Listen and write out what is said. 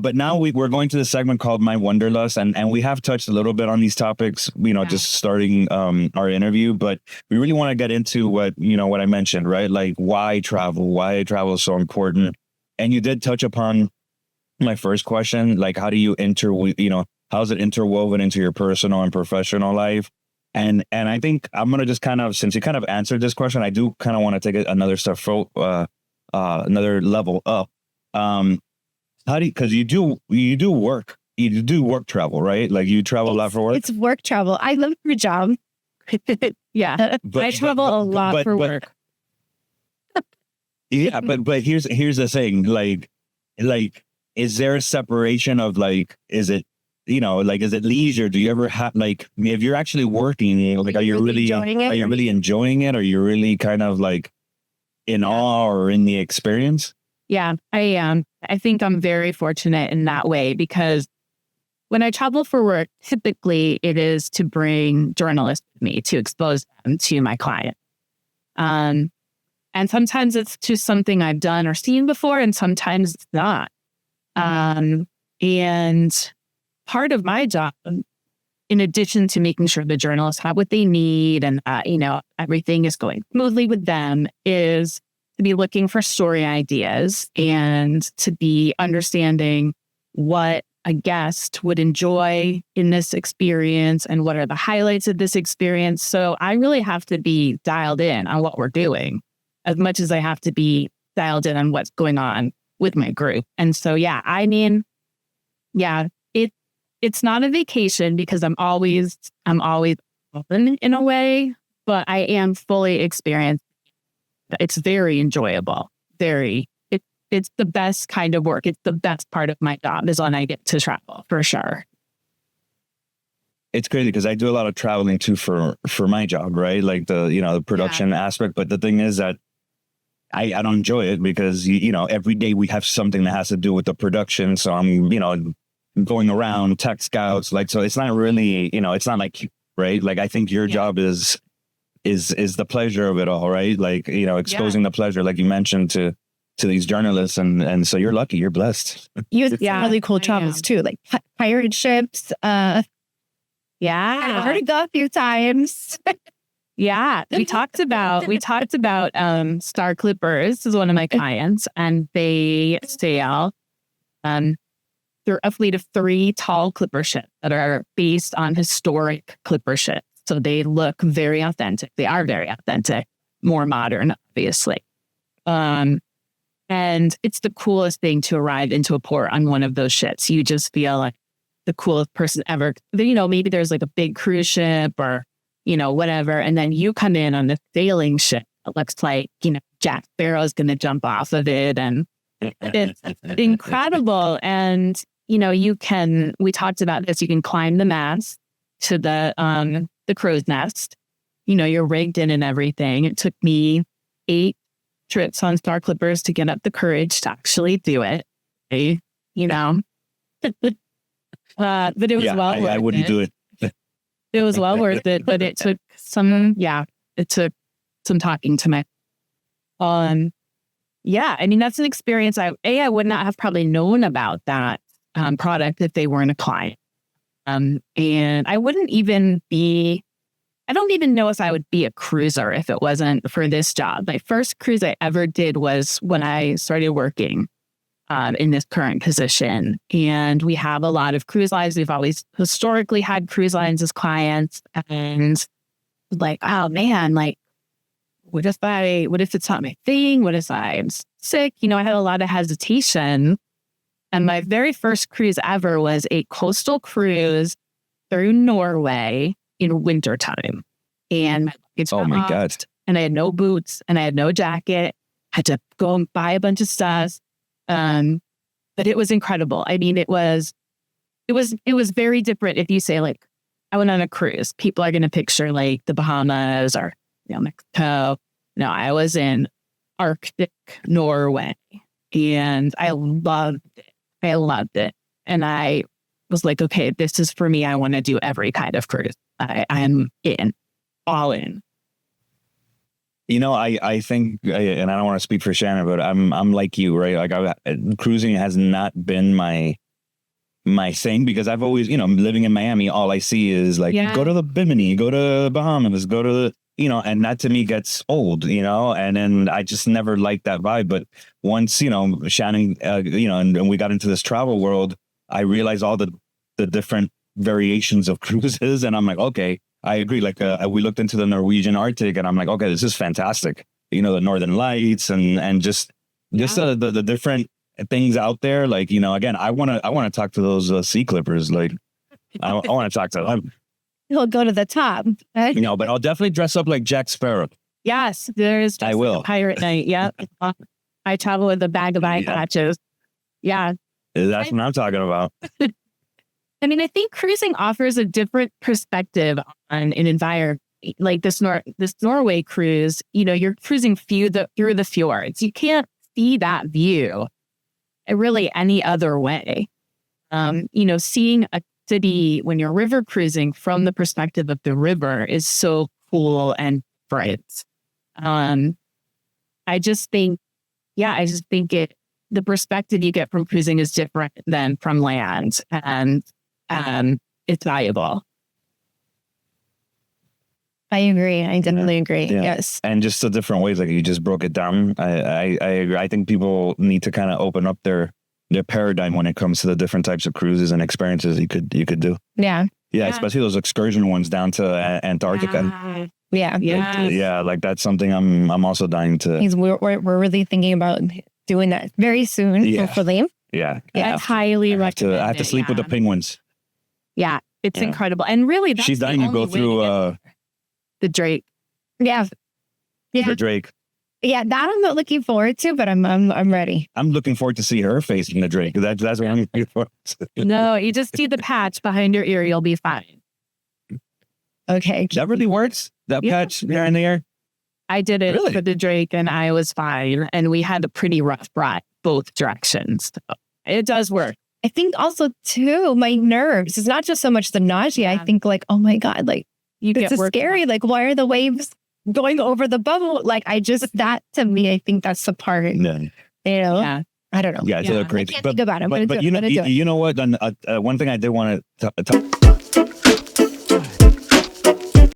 But now we're going to the segment called My Wanderlust, and we have touched a little bit on these topics, just starting our interview, but we really want to get into what I mentioned, right? Like why travel is so important. And you did touch upon my first question, like how do you how's it interwoven into your personal and professional life? And I think I'm going to just kind of, since you kind of answered this question, I do kind of want to take it another step another level up. How do you, because you do work travel, right? Like you travel a lot for work. It's work travel. I love your job. Yeah. I travel a lot for work. Yeah. But here's the thing, like, is there a separation of like, is it leisure? Do you ever have, like, if you're actually working, like, are you really enjoying it? Are you really kind of like in awe or in the experience? Yeah, I am. I think I'm very fortunate in that way because when I travel for work, typically it is to bring journalists with me to expose them to my client. And sometimes it's to something I've done or seen before, and sometimes it's not. And part of my job, in addition to making sure the journalists have what they need and, everything is going smoothly with them, is to be looking for story ideas and to be understanding what a guest would enjoy in this experience and what are the highlights of this experience. So I really have to be dialed in on what we're doing as much as I have to be dialed in on what's going on with my group. And so, it's not a vacation because I'm always open in a way, but I am fully experienced. It's very enjoyable. It's the best kind of work. It's the best part of my job is when I get to travel, for sure. It's crazy because I do a lot of traveling too for my job, right? Like the production aspect. But the thing is that I don't enjoy it because, every day we have something that has to do with the production. So I'm, going around tech scouts, like, so it's not really, it's not like, right? Like, I think your job is the pleasure of it all, right? Like, exposing the pleasure, like you mentioned, to these journalists. And so you're lucky, you're blessed. You have really cool travels too, like pirate ships. I've already go a few times. Yeah, we talked about Star Clippers is one of my clients, and they sail through a fleet of 3 tall clipper ships that are based on historic clipper ships. So they look very authentic. They are very authentic, more modern, obviously. And it's the coolest thing to arrive into a port on one of those ships. You just feel like the coolest person ever. Maybe there's like a big cruise ship or, whatever. And then you come in on the sailing ship. It looks like, Jack Sparrow's going to jump off of it. And it's incredible. And, we talked about this, you can climb the mast to the crow's nest. You're rigged in and everything. It took me 8 trips on Star Clippers to get up the courage to actually do it. But it was well worth it. I wouldn't do it. It was well worth it, but it took some talking to my, that's an experience. I would not have probably known about that product if they weren't a client. And I don't even know if I would be a cruiser if it wasn't for this job. My first cruise I ever did was when I started working in this current position. And we have a lot of cruise lines. We've always historically had cruise lines as clients. And like, oh man, like, what if it's not my thing? What if I'm sick? I had a lot of hesitation. And my very first cruise ever was a coastal cruise through Norway in wintertime. And my God. And I had no boots and I had no jacket. I had to go and buy a bunch of stuff. But it was incredible. I mean, it was very different. If you say like, I went on a cruise, people are going to picture like the Bahamas or, Mexico. No, I was in Arctic Norway and I loved it. And I was like, okay, this is for me. I want to do every kind of cruise. I'm all in. I think, and I don't want to speak for Shannon, but I'm like you, right? Like cruising has not been my thing, because I've always, living in Miami, all I see is like, go to the Bimini, go to Bahamas, go to the, and that to me gets old, and then I just never liked that vibe. But once, Shannon, and we got into this travel world, I realized all the different variations of cruises, and I'm like, okay, I agree. Like we looked into the Norwegian Arctic, and I'm like, okay, this is fantastic. The Northern Lights and just the different things out there. Like, again, I want to talk to those sea clippers. Like, I want to talk to them. He'll go to the top. Right? But I'll definitely dress up like Jack Sparrow. Yes, there's. I will. Like pirate night. Yep. I travel with a bag of eye patches. Yeah. That's what I'm talking about. I mean, I think cruising offers a different perspective on an environment. Like this Norway cruise, you're cruising through the fjords. You can't see that view really any other way. Seeing a city when you're river cruising from the perspective of the river is so cool and bright. I just think the perspective you get from cruising is different than from land, and it's valuable. I agree. I definitely agree. Yeah. Yes. And just the different ways, like you just broke it down. I agree. I think people need to kind of open up their paradigm when it comes to the different types of cruises and experiences you could do. Yeah. Yeah. Especially those excursion ones down to Antarctica. Yeah. Yeah. Like that's something I'm also dying to. We're really thinking about doing that very soon, hopefully. Yeah. I highly recommend I have to sleep with the penguins. Yeah. It's incredible. And really, that's she's dying to go through the Drake. Yeah. The Drake. Yeah, that I'm not looking forward to, but I'm ready. I'm looking forward to see her face in the Drake. That's what I'm looking forward to. No, you just see the patch behind your ear. You'll be fine. Okay. That really works? That patch there in the air? I did it for the Drake and I was fine. And we had a pretty rough ride both directions. So it does work. I think also too, my nerves. It's not just so much the nausea. I think like, oh my God, like this is scary. Like, why are the waves going over the bubble? Like, that to me, I think that's the part. Yeah. I don't know. Yeah, it's crazy. I can't think about it. But you know what? One thing I did want to talk